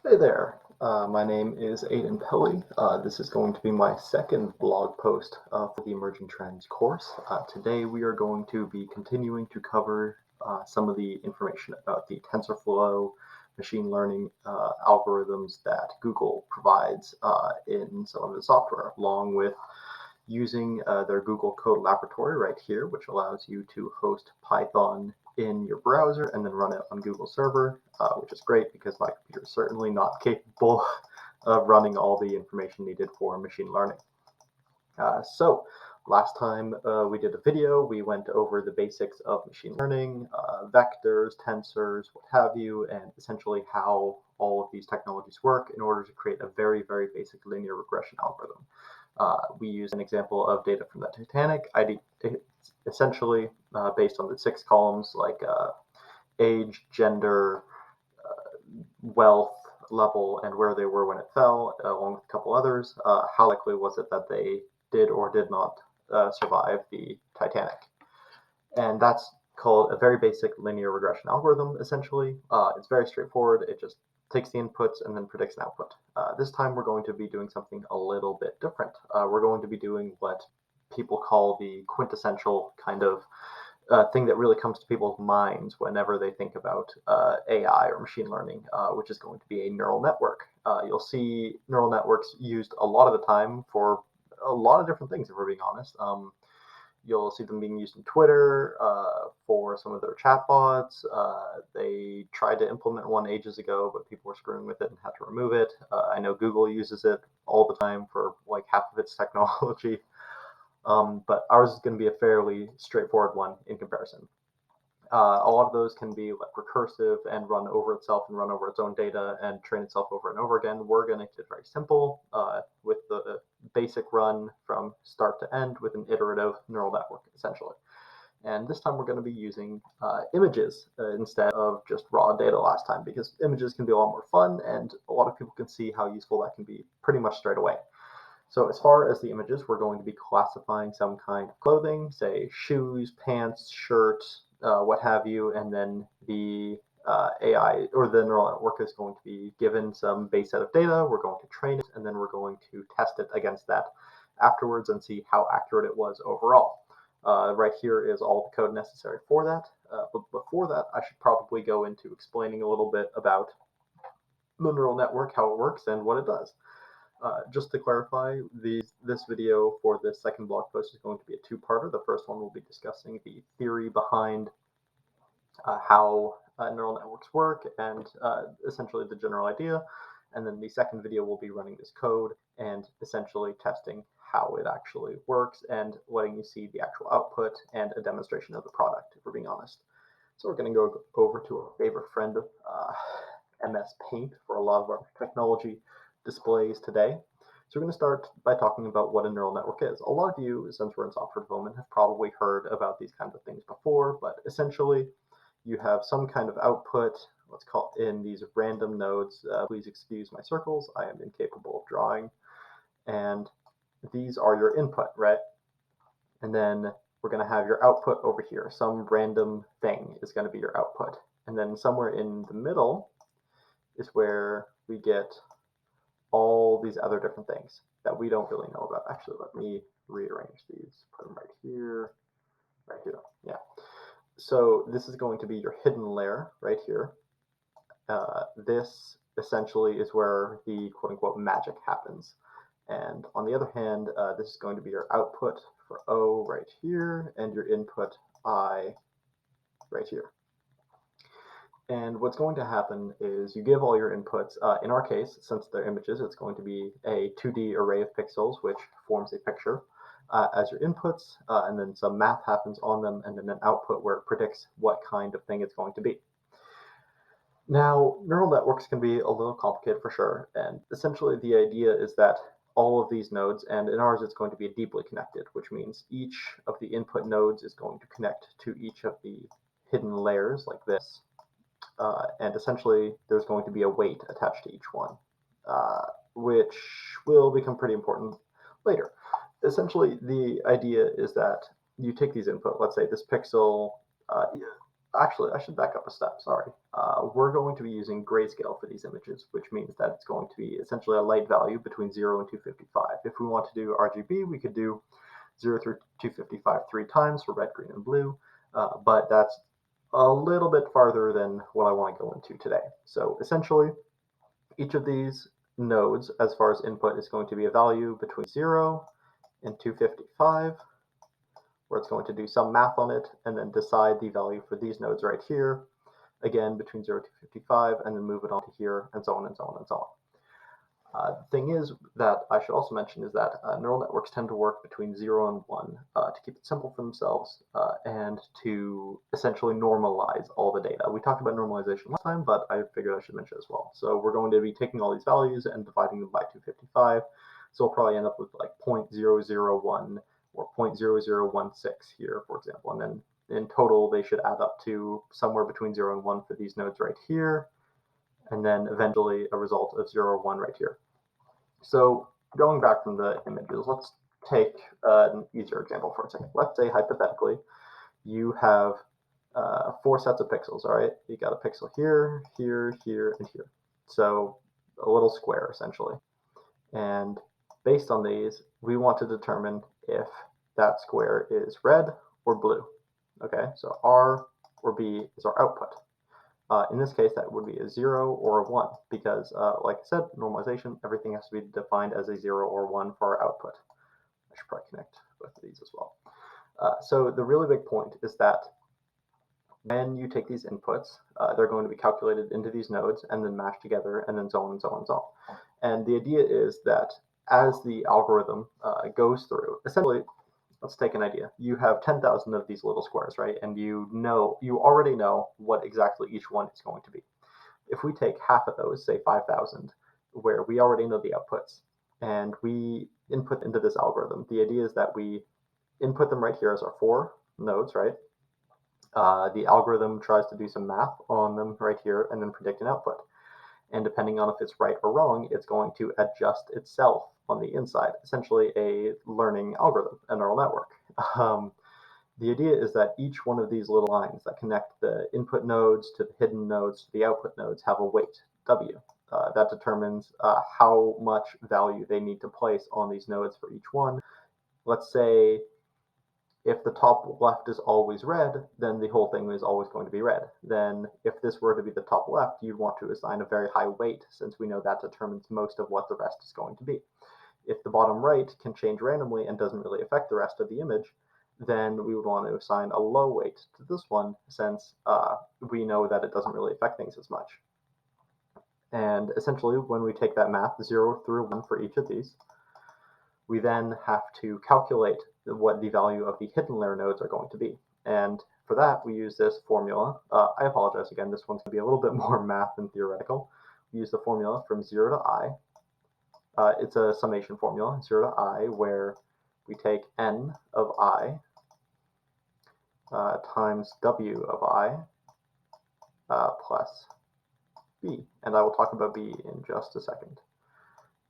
Hey there, my name is Aidan Pelly. This is going to be my second blog post for the Emerging Trends course. Today we are going to be continuing to cover some of the information about the TensorFlow machine learning algorithms that Google provides in some of the software, along with using their Google Code Laboratory right here, which allows you to host Python in your browser and then run it on Google Server, which is great because my computer is certainly not capable of running all the information needed for machine learning. So last time we did a video, we went over the basics of machine learning, vectors, tensors, what have you, and essentially how all of these technologies work in order to create a very, very basic linear regression algorithm. We use an example of data from the Titanic, essentially based on the 6 columns like age, gender, wealth level, and where they were when it fell, along with a couple others. How likely was it that they did or did not survive the Titanic? And that's called a very basic linear regression algorithm, essentially. It's very straightforward. It just takes the inputs and then predicts an output. This time we're going to be doing something a little bit different. We're going to be doing what people call the quintessential kind of thing that really comes to people's minds whenever they think about AI or machine learning, which is going to be a neural network. You'll see neural networks used a lot of the time for a lot of different things, if we're being honest. You'll see them being used in Twitter for some of their chatbots. They tried to implement one ages ago, but people were screwing with it and had to remove it. I know Google uses it all the time for like half of its technology. But ours is going to be a fairly straightforward one in comparison. A lot of those can be like recursive and run over itself and run over its own data and train itself over and over again. We're going to keep it very simple with the basic run from start to end with an iterative neural network, essentially. And this time we're going to be using images instead of just raw data last time, because images can be a lot more fun and a lot of people can see how useful that can be pretty much straight away. So as far as the images, we're going to be classifying some kind of clothing, say shoes, pants, shirt, what have you, and then the AI or the neural network is going to be given some base set of data. We're going to train it, and then we're going to test it against that afterwards and see how accurate it was overall. Right here is all the code necessary for that. But before that, I should probably go into explaining a little bit about the neural network, how it works, and what it does. Just to clarify, this video for this second blog post is going to be a two-parter. The first one will be discussing the theory behind how neural networks work and essentially the general idea. And then the second video will be running this code and essentially testing how it actually works and letting you see the actual output and a demonstration of the product, if we're being honest. So we're going to go over to our favorite friend, MS Paint, for a lot of our technology displays today. So we're going to start by talking about what a neural network is. A lot of you, since we're in software development, have probably heard about these kinds of things before, but essentially you have some kind of output, let's call it in these random nodes. Please excuse my circles, I am incapable of drawing. And these are your input, right? And then we're going to have your output over here. Some random thing is going to be your output. And then somewhere in the middle is where we get all these other different things that we don't really know about. Actually, let me rearrange these, put them right here, yeah. So this is going to be your hidden layer right here. This essentially is where the quote-unquote magic happens. And on the other hand, this is going to be your output for O right here, and your input I right here. And what's going to happen is you give all your inputs. In our case, since they're images, it's going to be a 2D array of pixels, which forms a picture as your inputs, and then some math happens on them, and then an output where it predicts what kind of thing it's going to be. Now, neural networks can be a little complicated for sure, and essentially the idea is that all of these nodes, and in ours it's going to be deeply connected, which means each of the input nodes is going to connect to each of the hidden layers like this. And essentially there's going to be a weight attached to each one, which will become pretty important later. Essentially, the idea is that you take these input, let's say this pixel, Actually, I should back up a step, sorry. We're going to be using grayscale for these images, which means that it's going to be essentially a light value between 0 and 255. If we want to do RGB, we could do 0 through 255 3 times for red, green, and blue, but that's a little bit farther than what I want to go into today. So essentially, each of these nodes, as far as input, is going to be a value between 0 and 255, where it's going to do some math on it and then decide the value for these nodes right here, again between 0 to 55, and then move it on to here, and so on and so on and so on. The thing is that I should also mention is that neural networks tend to work between 0 and 1 to keep it simple for themselves and to essentially normalize all the data. We talked about normalization last time, but I figured I should mention it as well. So we're going to be taking all these values and dividing them by 255. So we'll probably end up with like 0.001 or 0.0016 here, for example. And then in total, they should add up to somewhere between 0 and 1 for these nodes right here, and then eventually a result of 0 or 1 right here. So going back from the images, let's take an easier example for a second. Let's say hypothetically you have 4 sets of pixels, all right? You got a pixel here, here, here, and here. So a little square essentially. And based on these, we want to determine if that square is red or blue. Okay, so R or B is our output. In this case, that would be a 0 or a 1 because, like I said, normalization, everything has to be defined as a 0 or 1 for our output. I should probably connect both of these as well. So the really big point is that when you take these inputs, they're going to be calculated into these nodes and then mashed together and then so on and so on and so on. And the idea is that as the algorithm goes through, essentially, let's take an idea. You have 10,000 of these little squares, right? And you already know what exactly each one is going to be. If we take half of those, say 5,000, where we already know the outputs, and we input into this algorithm, the idea is that we input them right here as our 4 nodes, right? The algorithm tries to do some math on them right here and then predict an output. And depending on if it's right or wrong, it's going to adjust itself on the inside, essentially a learning algorithm, a neural network. The idea is that each one of these little lines that connect the input nodes to the hidden nodes to the output nodes have a weight, W. That determines how much value they need to place on these nodes for each one. Let's say if the top left is always red, then the whole thing is always going to be red. Then if this were to be the top left, you'd want to assign a very high weight, since we know that determines most of what the rest is going to be. If the bottom right can change randomly and doesn't really affect the rest of the image, then we would want to assign a low weight to this one, since we know that it doesn't really affect things as much. And essentially, when we take that math, 0 through 1 for each of these, we then have to calculate what the value of the hidden layer nodes are going to be. And for that, we use this formula. I apologize again, this one's going to be a little bit more math than theoretical. We use the formula from 0 to I. It's a summation formula, 0 to I, where we take n of I times w of I plus b. And I will talk about b in just a second.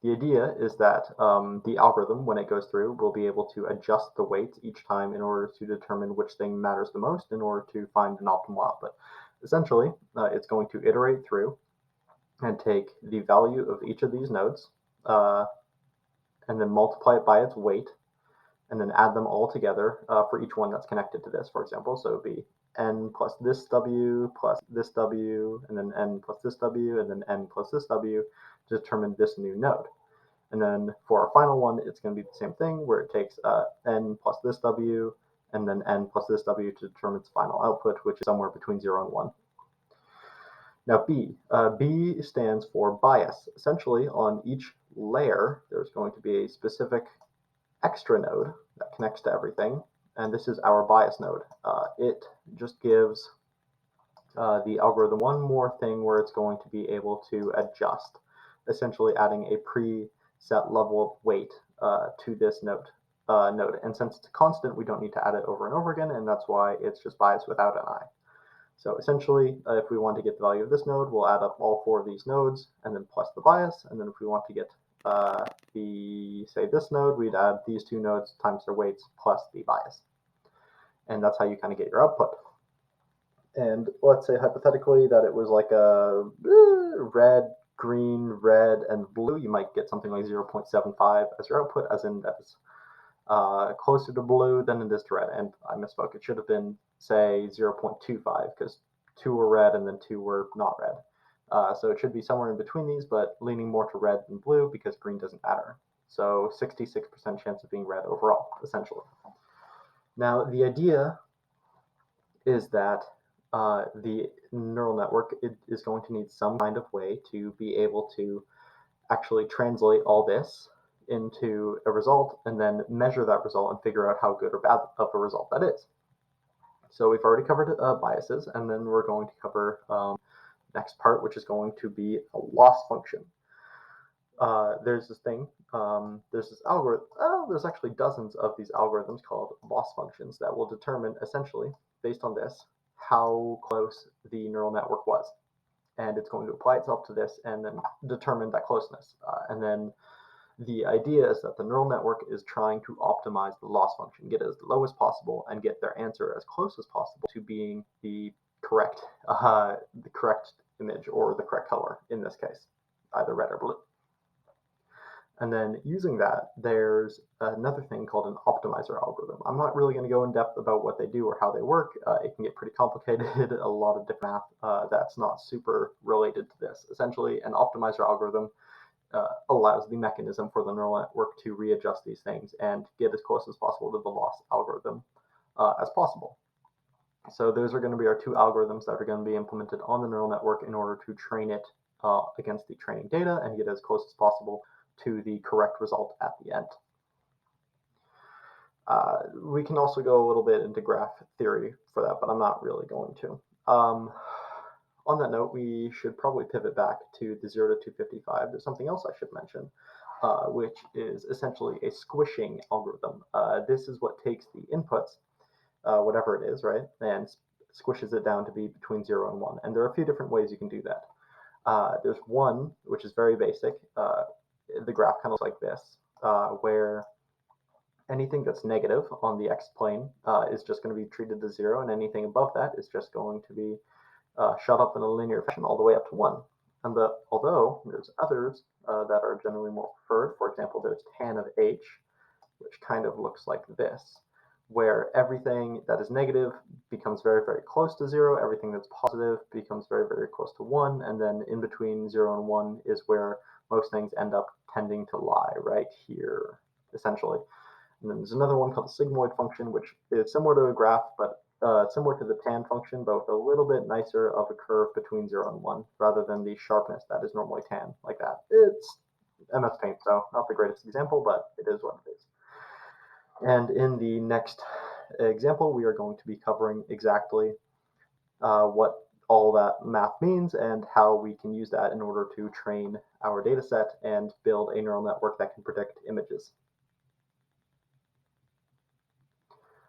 The idea is that the algorithm, when it goes through, will be able to adjust the weights each time in order to determine which thing matters the most in order to find an optimal output. Essentially, it's going to iterate through and take the value of each of these nodes and then multiply it by its weight and then add them all together for each one that's connected to this, for example. So it would be n plus this w plus this w, and then n plus this w, and then n plus this w to determine this new node. And then for our final one, it's going to be the same thing, where it takes n plus this w, and then n plus this w to determine its final output, which is somewhere between 0 and 1. Now B. B stands for bias. Essentially, on each layer, there's going to be a specific extra node that connects to everything, and this is our bias node. It just gives the algorithm one more thing where it's going to be able to adjust, essentially adding a preset level of weight to this node. And since it's a constant, we don't need to add it over and over again, and that's why it's just bias without an I. So essentially, if we want to get the value of this node, we'll add up all 4 of these nodes and then plus the bias, and then if we want to get say this node, we'd add these 2 nodes times their weights plus the bias. And that's how you kind of get your output. And let's say hypothetically that it was like a red, green, red, and blue. You might get something like 0.75 as your output, as in that is closer to blue than it is to red. And I misspoke. It should have been, say, 0.25 because two were red and then two were not red. So it should be somewhere in between these, but leaning more to red than blue because green doesn't matter. So 66% chance of being red overall, essentially. Now, the idea is that the neural network is going to need some kind of way to be able to actually translate all this into a result and then measure that result and figure out how good or bad of a result that is. So we've already covered biases, and then we're going to cover next part, which is going to be a loss function. There's this thing, there's this algorithm, there's actually dozens of these algorithms called loss functions that will determine, essentially, based on this, how close the neural network was. And it's going to apply itself to this and then determine that closeness. And then the idea is that the neural network is trying to optimize the loss function, get it as low as possible, and get their answer as close as possible to being the correct image or the correct color in this case, either red or blue. And then using that, there's another thing called an optimizer algorithm. I'm not really going to go in depth about what they do or how they work. It can get pretty complicated, a lot of different math that's not super related to this. Essentially, an optimizer algorithm allows the mechanism for the neural network to readjust these things and get as close as possible to the loss algorithm as possible. So those are going to be our two algorithms that are going to be implemented on the neural network in order to train it against the training data and get as close as possible to the correct result at the end. We can also go a little bit into graph theory for that, but I'm not really going to. On that note, we should probably pivot back to the 0 to 255. There's something else I should mention, which is essentially a squishing algorithm. This is what takes the inputs, whatever it is, right, and squishes it down to be between 0 and 1. And there are a few different ways you can do that. There's one, which is very basic. The graph kind of looks like this, where anything that's negative on the x-plane is just going to be treated as 0, and anything above that is just going to be shot up in a linear fashion all the way up to 1. And although there's others that are generally more preferred, for example, there's tan of h, which kind of looks like this, where everything that is negative becomes very, very close to 0, everything that's positive becomes very, very close to 1, and then in between 0 and 1 is where most things end up tending to lie, right here, essentially. And then there's another one called the sigmoid function, which is similar to a graph, but similar to the tan function, but with a little bit nicer of a curve between 0 and 1, rather than the sharpness that is normally tan, like that. It's MS Paint, so not the greatest example, but it is what it is. And in the next example, we are going to be covering exactly what all that math means and how we can use that in order to train our data set and build a neural network that can predict images.